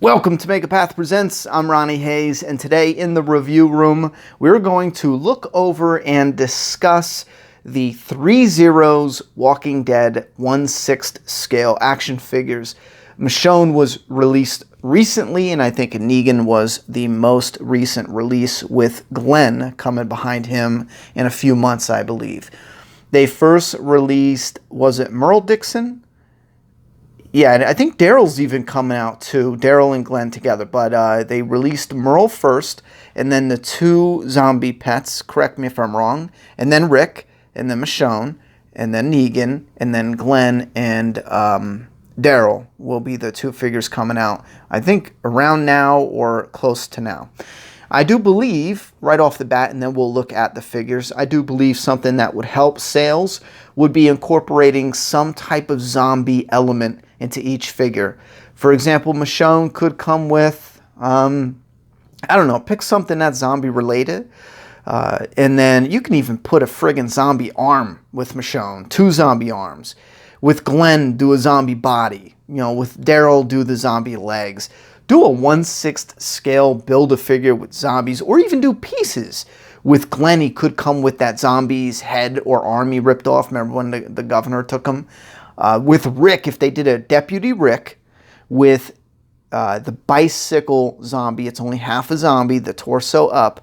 Welcome to Make a Path Presents. I'm Ronnie Hayes, and today in the review room, we're going to look over and discuss the Threezero's Walking Dead 1/6 scale action figures. Michonne was released recently, and I think Negan was the most recent release, with Glenn coming behind him in a few months, I believe. They first released, was it Merle Dixon? Yeah, I think Daryl's even coming out too, Daryl and Glenn together. But they released Merle first, and then the two zombie pets, correct me if I'm wrong, and then Rick, and then Michonne, and then Negan, and then Glenn and Daryl will be the two figures coming out, I think around now or close to now. I do believe, right off the bat, and then we'll look at the figures, I do believe something that would help sales would be incorporating some type of zombie element into each figure. For example, Michonne could come with, I don't know, pick something that's zombie related. And then you can even put a friggin' zombie arm with Michonne, 2 zombie arms. With Glenn, do a zombie body. You know, with Daryl, do the zombie legs. Do a 1/6 scale Build-A-Figure with zombies, or even do pieces. With Glenn, he could come with that zombie's head or arm he ripped off. Remember when the governor took him? With Rick, if they did a Deputy Rick with the bicycle zombie, it's only half a zombie, the torso up,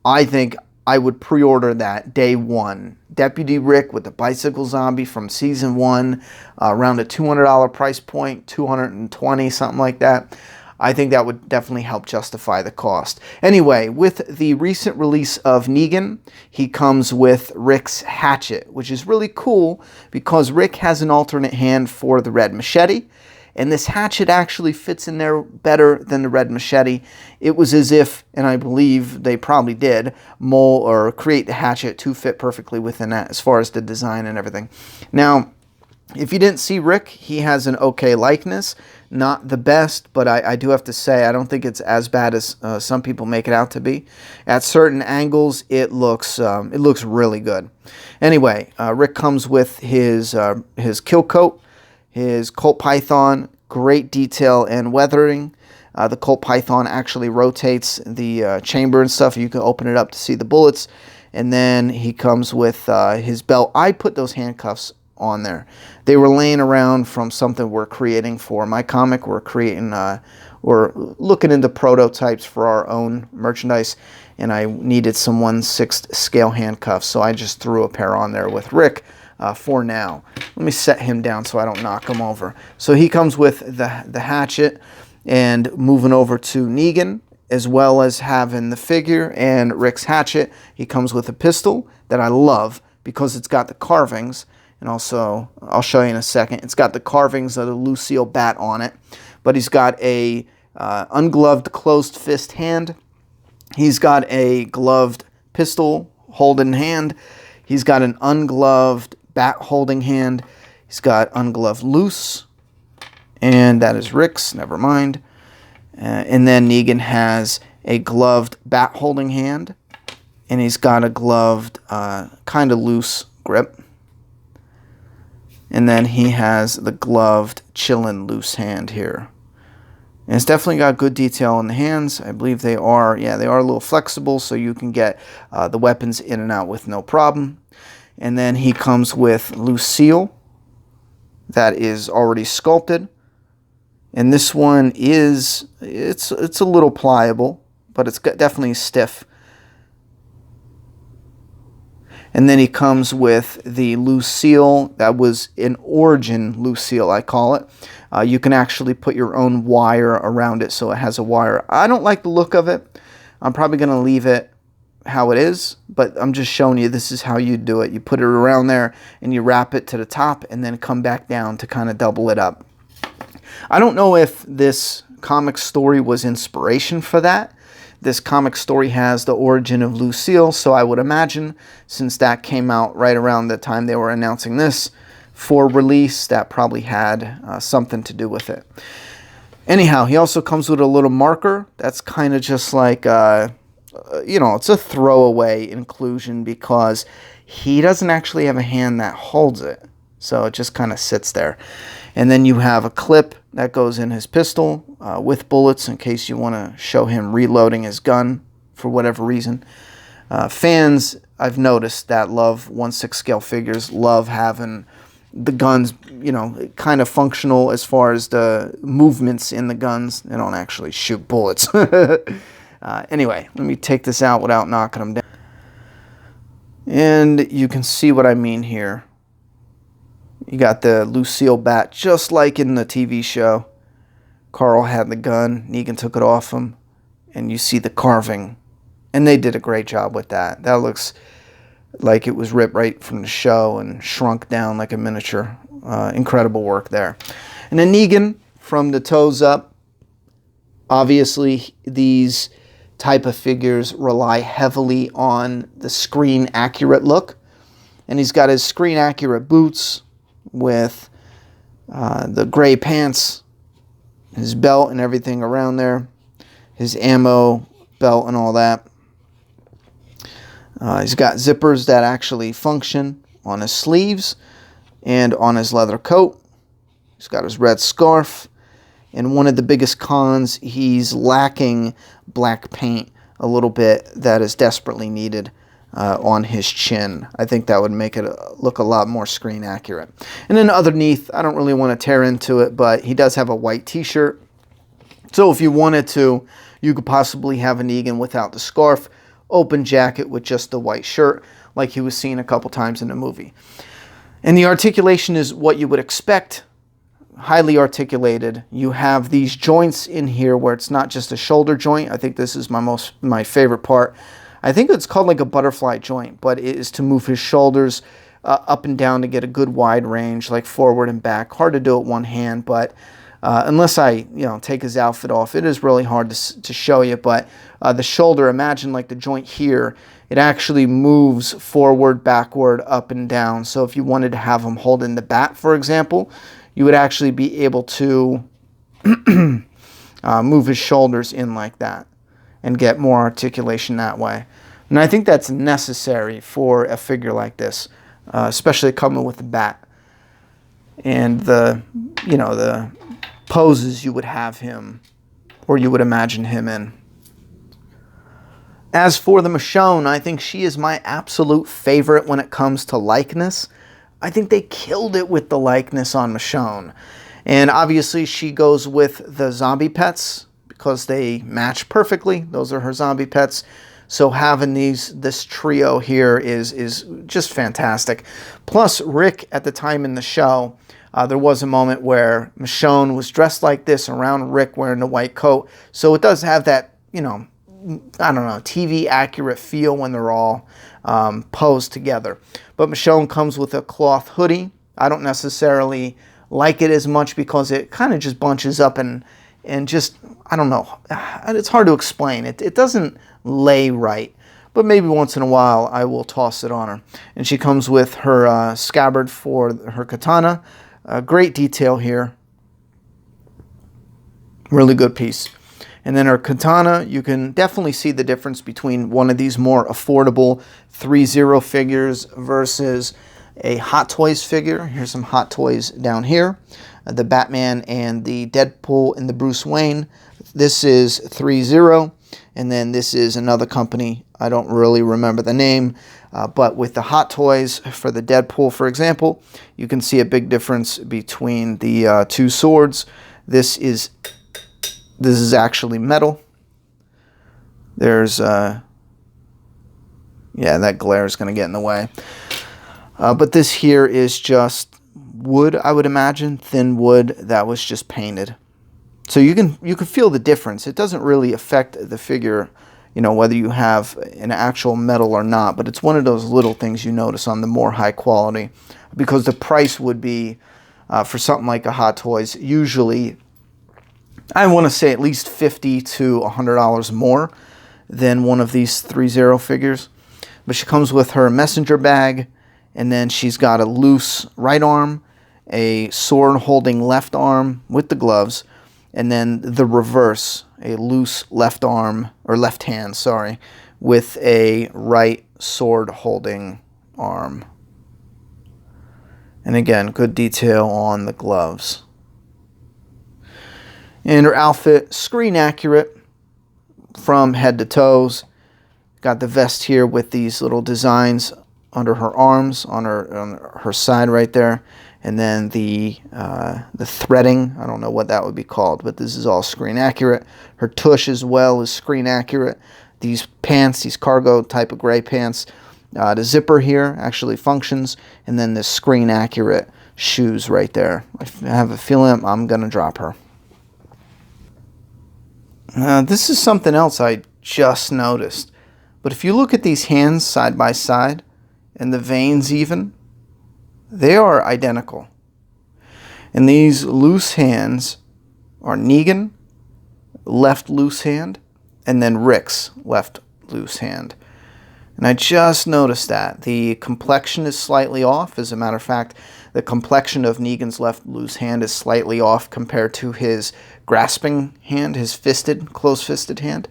I think I would pre-order that day one. Deputy Rick with the bicycle zombie from season 1, around a $200 price point, $220, something like that. I think that would definitely help justify the cost. Anyway, with the recent release of Negan, he comes with Rick's hatchet, which is really cool because Rick has an alternate hand for the red machete, and this hatchet actually fits in there better than the red machete. It was as if, and I believe they probably did, mold or create the hatchet to fit perfectly within that as far as the design and everything. Now, if you didn't see Rick, he has an okay likeness. Not the best, but I do have to say, I don't think it's as bad as some people make it out to be. At certain angles, it looks really good. Anyway, Rick comes with his kill coat, his Colt Python, great detail and weathering. The Colt Python actually rotates the chamber and stuff. You can open it up to see the bullets. And then he comes with his belt. I put those handcuffs on there. They were laying around from something we're creating for my comic. We're looking into prototypes for our own merchandise, and I needed some 1/6 scale handcuffs, so I just threw a pair on there with Rick for now. Let me set him down so I don't knock him over. So he comes with the hatchet, and moving over to Negan, as well as having the figure and Rick's hatchet, he comes with a pistol that I love because it's got the carvings. And also, I'll show you in a second, it's got the carvings of the Lucille bat on it. But he's got a ungloved closed fist hand. He's got a gloved pistol holding hand. He's got an ungloved bat holding hand. He's got ungloved loose. And that is Rick's, never mind. And then Negan has a gloved bat holding hand. And he's got a gloved, kind of loose grip. And then he has the gloved, chillin' loose hand here. And it's definitely got good detail in the hands. I believe they are a little flexible, so you can get the weapons in and out with no problem. And then he comes with Lucille that is already sculpted. And this one it's a little pliable, but it's definitely stiff. And then he comes with the Lucille that was an origin Lucille, I call it. You can actually put your own wire around it, so it has a wire. I don't like the look of it. I'm probably going to leave it how it is, but I'm just showing you this is how you do it. You put it around there, and you wrap it to the top, and then come back down to kind of double it up. I don't know if this comic story was inspiration for that. This comic story has the origin of Lucille, so I would imagine, since that came out right around the time they were announcing this for release, that probably had something to do with it. Anyhow, he also comes with a little marker. That's kind of just like, it's a throwaway inclusion because he doesn't actually have a hand that holds it. So it just kind of sits there. And then you have a clip that goes in his pistol with bullets in case you want to show him reloading his gun for whatever reason. Fans, I've noticed, that love 1/6 scale figures love having the guns, you know, kind of functional as far as the movements in the guns. They don't actually shoot bullets. Anyway, let me take this out without knocking them down. And you can see what I mean here. You got the Lucille bat, just like in the TV show. Carl had the gun, Negan took it off him, and you see the carving. And they did a great job with that. That looks like it was ripped right from the show and shrunk down like a miniature. Incredible work there. And then Negan, from the toes up. Obviously, these type of figures rely heavily on the screen accurate look. And he's got his screen accurate boots with the gray pants, his belt and everything around there, his ammo belt and all that. He's got zippers that actually function on his sleeves and on his leather coat. He's got his red scarf. And one of the biggest cons, he's lacking black paint a little bit that is desperately needed on his chin. I think that would make it look a lot more screen accurate. And then underneath, I don't really want to tear into it, but he does have a white t-shirt. So if you wanted to, you could possibly have a Negan without the scarf, open jacket with just the white shirt, like he was seen a couple times in the movie. And the articulation is what you would expect, highly articulated. You have these joints in here where it's not just a shoulder joint. I think this is my favorite part. I think it's called like a butterfly joint, but it is to move his shoulders up and down to get a good wide range, like forward and back. Hard to do it one hand, but unless I take his outfit off, it is really hard to show you. But the shoulder, imagine like the joint here, it actually moves forward, backward, up and down. So if you wanted to have him holding the bat, for example, you would actually be able to move his shoulders in like that and get more articulation that way. And I think that's necessary for a figure like this, especially coming with the bat and the poses you would have him, or you would imagine him in. As for the Michonne, I think she is my absolute favorite when it comes to likeness. I think they killed it with the likeness on Michonne. And obviously she goes with the zombie pets because they match perfectly. Those are her zombie pets. So having this trio here is just fantastic. Plus, Rick, at the time in the show, there was a moment where Michonne was dressed like this around Rick wearing the white coat. So it does have that, I don't know, TV accurate feel when they're all posed together. But Michonne comes with a cloth hoodie. I don't necessarily like it as much because it kind of just bunches up and just, I don't know. It's hard to explain. It doesn't lay right. But maybe once in a while I will toss it on her. And she comes with her scabbard for her katana. Great detail here. Really good piece. And then her katana, you can definitely see the difference between one of these more affordable Threezero figures versus a Hot Toys figure. Here's some Hot Toys down here. The Batman and the Deadpool and the Bruce Wayne. This is Threezero. And then this is another company. I don't really remember the name. But with the Hot Toys for the Deadpool, for example, you can see a big difference between the two swords. This is actually metal. There's, yeah, that glare is going to get in the way. But this here is just wood, I would imagine, thin wood that was just painted. So you can feel the difference. It doesn't really affect the figure, whether you have an actual metal or not, but it's one of those little things you notice on the more high quality, because the price would be, for something like a Hot Toys, usually, I want to say at least $50 to $100 more than one of these Threezero figures. But she comes with her messenger bag, and then she's got a loose right arm, a sword holding left arm with the gloves, and then the reverse, a loose left arm, or left hand, sorry, with a right sword holding arm. And again, good detail on the gloves. And her outfit, screen accurate from head to toes. Got the vest here with these little designs under her arms, on her side right there. And then the threading, I don't know what that would be called, but this is all screen accurate. Her tush as well is screen accurate. These pants, these cargo type of gray pants, the zipper here actually functions, and then the screen accurate shoes right there. I have a feeling I'm gonna drop her. This is something else I just noticed, but if you look at these hands side by side, and the veins even, they are identical. And these loose hands are Negan, left loose hand, and then Rick's left loose hand. And I just noticed that. The complexion is slightly off. As a matter of fact, the complexion of Negan's left loose hand is slightly off compared to his grasping hand, his fisted, close-fisted hand.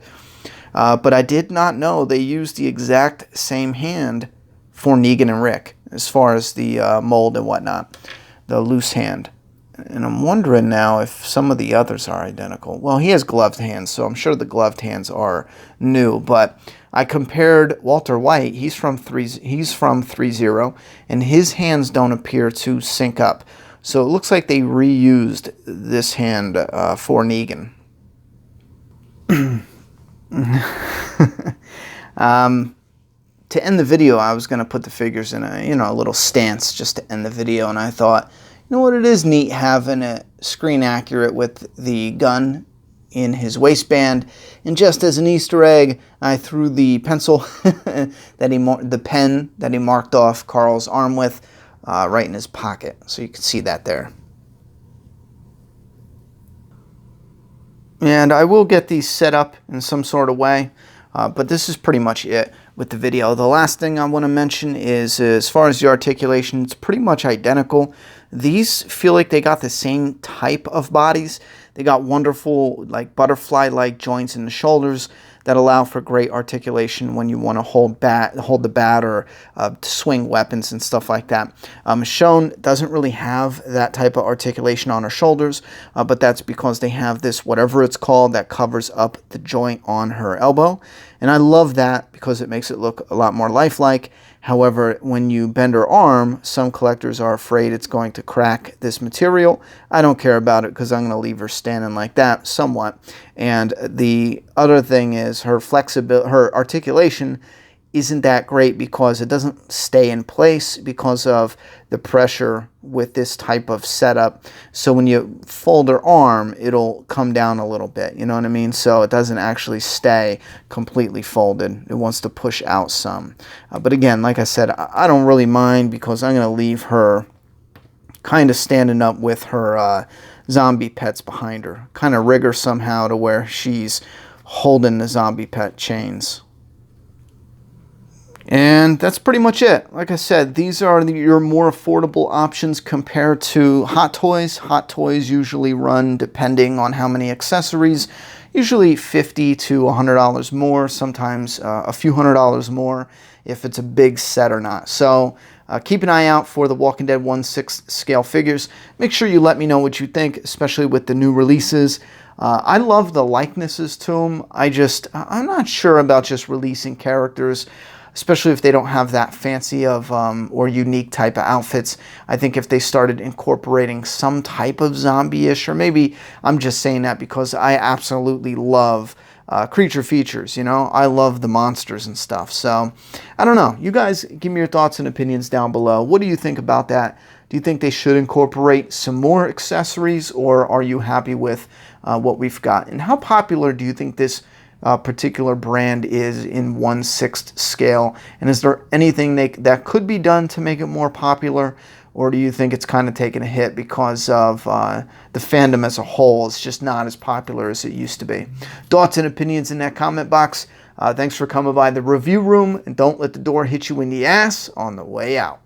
But I did not know they used the exact same hand for Negan and Rick, as far as the mold and whatnot, the loose hand. And I'm wondering now if some of the others are identical. Well, he has gloved hands, so I'm sure the gloved hands are new. But I compared Walter White. He's from Threezero, and his hands don't appear to sync up. So it looks like they reused this hand for Negan. To end the video, I was going to put the figures in a little stance just to end the video, and I thought, you know what, it is neat having it screen accurate with the gun in his waistband. And just as an Easter egg, I threw the pencil the pen that he marked off Carl's arm with right in his pocket, so you can see that there. And I will get these set up in some sort of way, but this is pretty much it with the video. The last thing I want to mention is, as far as the articulation, it's pretty much identical. These feel like they got the same type of bodies. They got wonderful, like, butterfly-like joints in the shoulders that allow for great articulation when you want to hold the bat or to swing weapons and stuff like that. Michonne doesn't really have that type of articulation on her shoulders, but that's because they have this, whatever it's called, that covers up the joint on her elbow. And I love that because it makes it look a lot more lifelike. However, when you bend her arm, some collectors are afraid it's going to crack this material. I don't care about it because I'm going to leave her standing like that somewhat. And the other thing is her flexibility, her articulation isn't that great because it doesn't stay in place because of the pressure with this type of setup. So when you fold her arm, it'll come down a little bit, you know what I mean? So it doesn't actually stay completely folded. It wants to push out some. But again, like I said, I don't really mind because I'm going to leave her kind of standing up with her zombie pets behind her. Kind of rig her somehow to where she's holding the zombie pet chains. And that's pretty much it. Like I said, these are your more affordable options compared to Hot Toys. Hot Toys usually run, depending on how many accessories, usually $50 to $100 more, sometimes a few $100s more if it's a big set or not. So keep an eye out for the Walking Dead 1/6 scale figures. Make sure you let me know what you think, especially with the new releases. I love the likenesses to them. I'm not sure about just releasing characters, especially if they don't have that fancy of or unique type of outfits. I think if they started incorporating some type of zombie-ish, or maybe I'm just saying that because I absolutely love creature features, you know? I love the monsters and stuff. So, I don't know. You guys give me your thoughts and opinions down below. What do you think about that? Do you think they should incorporate some more accessories, or are you happy with what we've got? And how popular do you think this particular brand is in 1/6 scale? And is there anything that could be done to make it more popular, or do you think it's kind of taken a hit because of the fandom as a whole is just not as popular as it used to be? Thoughts and opinions in that comment box. Thanks for coming by the review room, and don't let the door hit you in the ass on the way out.